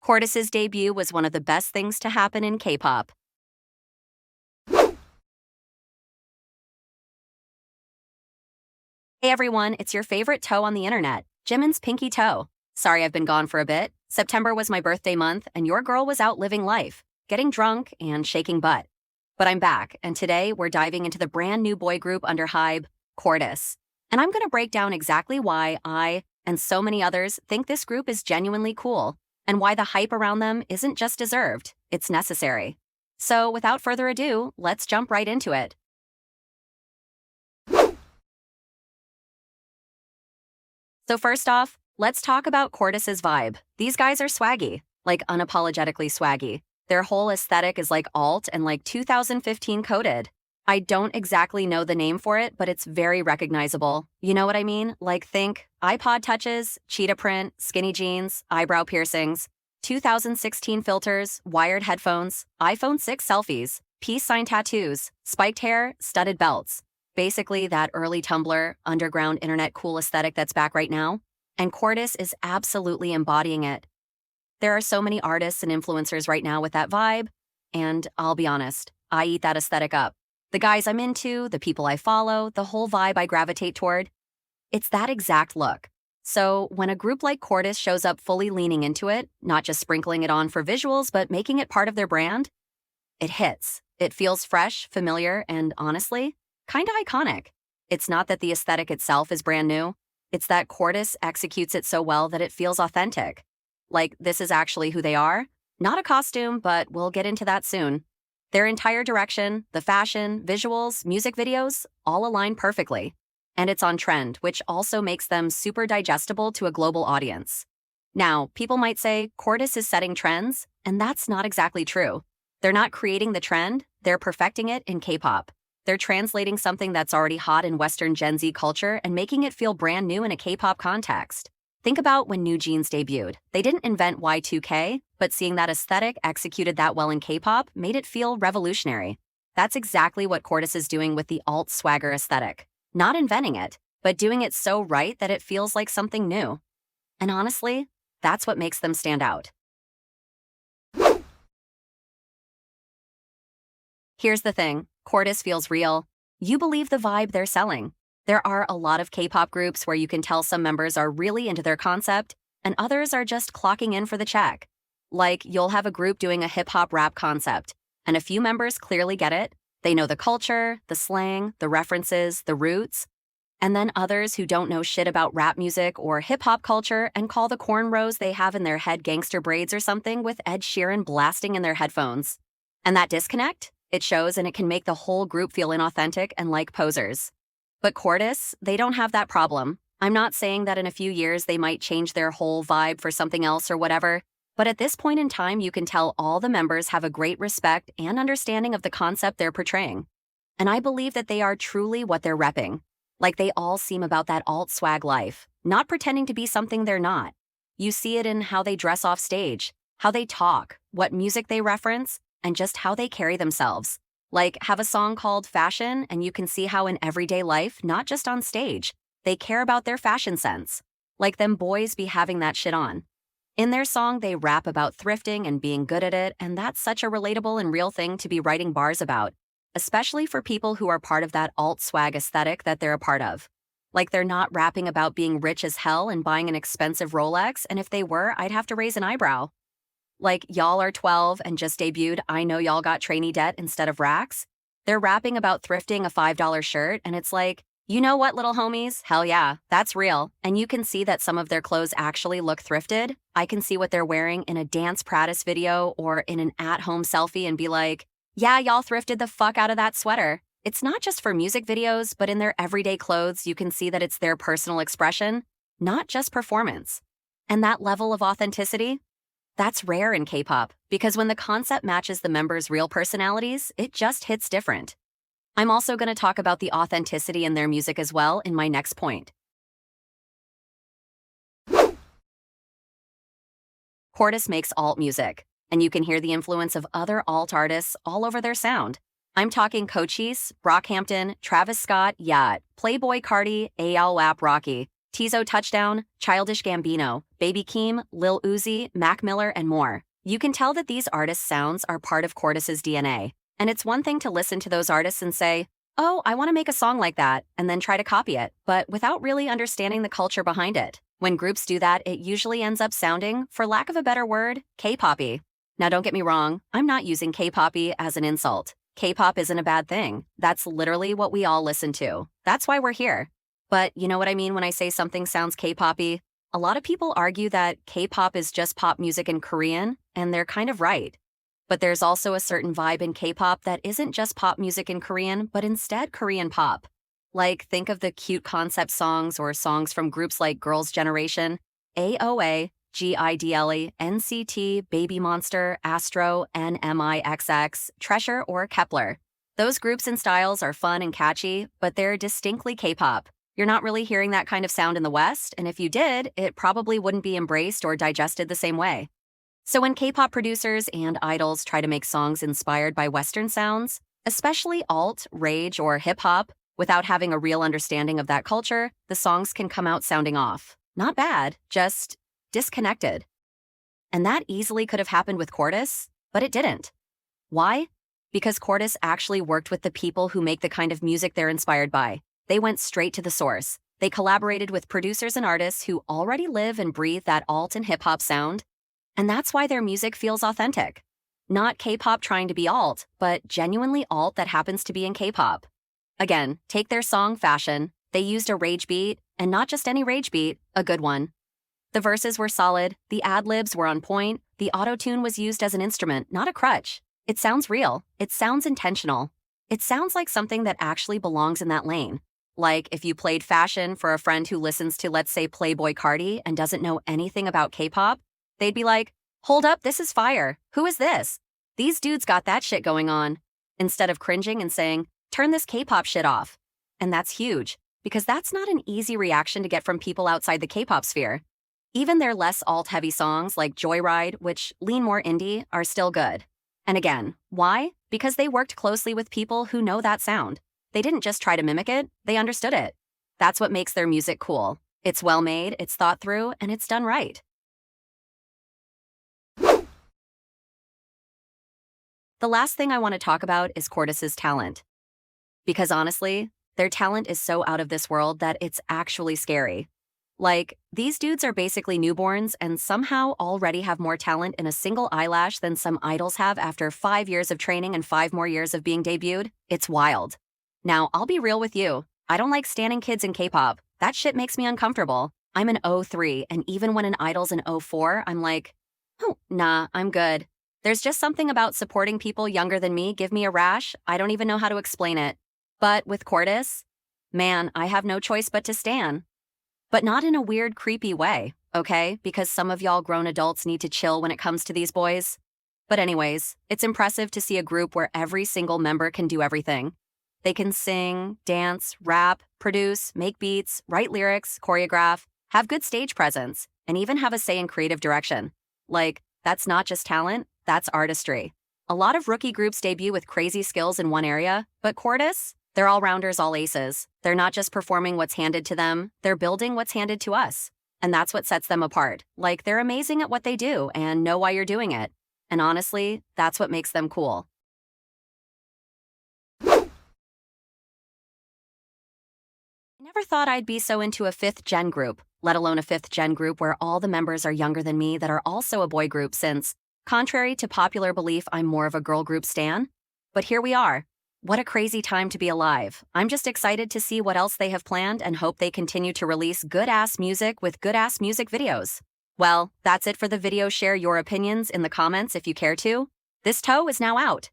Cortis's debut was one of the best things to happen in K-pop. Hey everyone, it's your favorite toe on the internet, Jimin's pinky toe. Sorry I've been gone for a bit. September was my birthday month, and your girl was out living life, getting drunk and shaking butt. But I'm back, and today we're diving into the brand new boy group under Hybe, Cortis. And I'm gonna break down exactly why I, and so many others, think this group is genuinely cool, and why the hype around them isn't just deserved, it's necessary. So without further ado, let's jump right into it. So first off, let's talk about Cortis's vibe. These guys are swaggy, like unapologetically swaggy. Their whole aesthetic is like alt and like 2015 coded. I don't exactly know the name for it, but it's very recognizable. You know what I mean? Like think iPod touches, cheetah print, skinny jeans, eyebrow piercings, 2016 filters, wired headphones, iPhone 6 selfies, peace sign tattoos, spiked hair, studded belts. Basically that early Tumblr, underground internet cool aesthetic that's back right now. And Cortis is absolutely embodying it. There are so many artists and influencers right now with that vibe, and I'll be honest, I eat that aesthetic up. The guys I'm into, the people I follow, the whole vibe I gravitate toward, it's that exact look. So when a group like Cortis shows up fully leaning into it, not just sprinkling it on for visuals, but making it part of their brand, it hits. It feels fresh, familiar, and honestly, kinda iconic. It's not that the aesthetic itself is brand new, it's that Cortis executes it so well that it feels authentic. Like this is actually who they are. Not a costume, but we'll get into that soon. Their entire direction, the fashion, visuals, music videos, all align perfectly. And it's on trend, which also makes them super digestible to a global audience. Now, people might say Cortis is setting trends, and that's not exactly true. They're not creating the trend, they're perfecting it in K-pop. They're translating something that's already hot in Western Gen Z culture and making it feel brand new in a K-pop context. Think about when New Jeans debuted. They didn't invent Y2K, but seeing that aesthetic executed that well in K-pop made it feel revolutionary. That's exactly what Cortis is doing with the alt swagger aesthetic. Not inventing it, but doing it so right that it feels like something new. And honestly, that's what makes them stand out. Here's the thing, Cortis feels real. You believe the vibe they're selling. There are a lot of K-pop groups where you can tell some members are really into their concept, and others are just clocking in for the check. Like, you'll have a group doing a hip-hop rap concept, and a few members clearly get it. They know the culture, the slang, the references, the roots. And then others who don't know shit about rap music or hip-hop culture and call the cornrows they have in their head gangster braids or something with Ed Sheeran blasting in their headphones. And that disconnect? It shows, and it can make the whole group feel inauthentic and like posers. But Cortis, they don't have that problem. I'm not saying that in a few years they might change their whole vibe for something else or whatever, but at this point in time you can tell all the members have a great respect and understanding of the concept they're portraying. And I believe that they are truly what they're repping. Like they all seem about that alt swag life, not pretending to be something they're not. You see it in how they dress off stage, how they talk, what music they reference, and just how they carry themselves. Like, have a song called Fashion, and you can see how in everyday life, not just on stage, they care about their fashion sense. Like them boys be having that shit on. In their song, they rap about thrifting and being good at it, and that's such a relatable and real thing to be writing bars about, especially for people who are part of that alt swag aesthetic that they're a part of. Like they're not rapping about being rich as hell and buying an expensive Rolex, and if they were, I'd have to raise an eyebrow. Like, y'all are 12 and just debuted, I know y'all got trainee debt instead of racks. They're rapping about thrifting a $5 shirt, and it's like, you know what, little homies? Hell yeah, that's real. And you can see that some of their clothes actually look thrifted. I can see what they're wearing in a Dance Practice video or in an at-home selfie and be like, yeah, y'all thrifted the fuck out of that sweater. It's not just for music videos, but in their everyday clothes, you can see that it's their personal expression, not just performance. And that level of authenticity? That's rare in K-pop, because when the concept matches the members' real personalities, it just hits different. I'm also going to talk about the authenticity in their music as well in my next point. Cortis makes alt music, and you can hear the influence of other alt artists all over their sound. I'm talking Cochise, Brockhampton, Travis Scott, Yacht, Playboy Carti, AL WAP Rocky, Tizo Touchdown, Childish Gambino, Baby Keem, Lil Uzi, Mac Miller, and more. You can tell that these artists' sounds are part of Cortis's DNA. And it's one thing to listen to those artists and say, oh, I want to make a song like that, and then try to copy it, but without really understanding the culture behind it. When groups do that, it usually ends up sounding, for lack of a better word, K-poppy. Now don't get me wrong, I'm not using K-poppy as an insult. K-pop isn't a bad thing. That's literally what we all listen to. That's why we're here. But you know what I mean when I say something sounds K-poppy? A lot of people argue that K-pop is just pop music in Korean, and they're kind of right. But there's also a certain vibe in K-pop that isn't just pop music in Korean, but instead Korean pop. Like, think of the cute concept songs or songs from groups like Girls' Generation, AOA, GIDLE, NCT, Baby Monster, Astro, NMIXX, Treasure, or Kepler. Those groups and styles are fun and catchy, but they're distinctly K-pop. You're not really hearing that kind of sound in the West, and if you did, it probably wouldn't be embraced or digested the same way. So when K-pop producers and idols try to make songs inspired by Western sounds, especially alt, rage, or hip-hop, without having a real understanding of that culture, the songs can come out sounding off. Not bad, just disconnected. And that easily could have happened with Cortis, but it didn't. Why? Because Cortis actually worked with the people who make the kind of music they're inspired by. They went straight to the source. They collaborated with producers and artists who already live and breathe that alt and hip-hop sound. And that's why their music feels authentic. Not K-pop trying to be alt, but genuinely alt that happens to be in K-pop. Again, take their song Fashion. They used a rage beat, and not just any rage beat, a good one. The verses were solid, the ad-libs were on point, the auto-tune was used as an instrument, not a crutch. It sounds real. It sounds intentional. It sounds like something that actually belongs in that lane. Like if you played Fashion for a friend who listens to, let's say, Playboi Carti and doesn't know anything about K-pop, they'd be like, hold up, this is fire. Who is this? These dudes got that shit going on. Instead of cringing and saying, turn this K-pop shit off. And that's huge, because that's not an easy reaction to get from people outside the K-pop sphere. Even their less alt-heavy songs like Joyride, which lean more indie, are still good. And again, why? Because they worked closely with people who know that sound. They didn't just try to mimic it, they understood it. That's what makes their music cool. It's well made, it's thought through, and it's done right. The last thing I want to talk about is Cortis's talent. Because honestly, their talent is so out of this world that it's actually scary. Like, these dudes are basically newborns and somehow already have more talent in a single eyelash than some idols have after 5 years of training and 5 more years of being debuted. It's wild. Now, I'll be real with you. I don't like standing kids in K-pop. That shit makes me uncomfortable. I'm an 03, and even when an idol's an 04, I'm like, oh, nah, I'm good. There's just something about supporting people younger than me give me a rash. I don't even know how to explain it. But with Cortis, man, I have no choice but to stan. But not in a weird, creepy way, okay? Because some of y'all grown adults need to chill when it comes to these boys. But anyways, it's impressive to see a group where every single member can do everything. They can sing, dance, rap, produce, make beats, write lyrics, choreograph, have good stage presence, and even have a say in creative direction. Like, that's not just talent, that's artistry. A lot of rookie groups debut with crazy skills in one area, but Cortis? They're all-rounders, all aces. They're not just performing what's handed to them, they're building what's handed to us. And that's what sets them apart. Like, they're amazing at what they do and know why you're doing it. And honestly, that's what makes them cool. I never thought I'd be so into a 5th-gen group, let alone a 5th-gen group where all the members are younger than me that are also a boy group since, contrary to popular belief, I'm more of a girl group stan. But here we are. What a crazy time to be alive. I'm just excited to see what else they have planned and hope they continue to release good-ass music with good-ass music videos. Well, that's it for the video. Share your opinions in the comments if you care to. This toe is now out.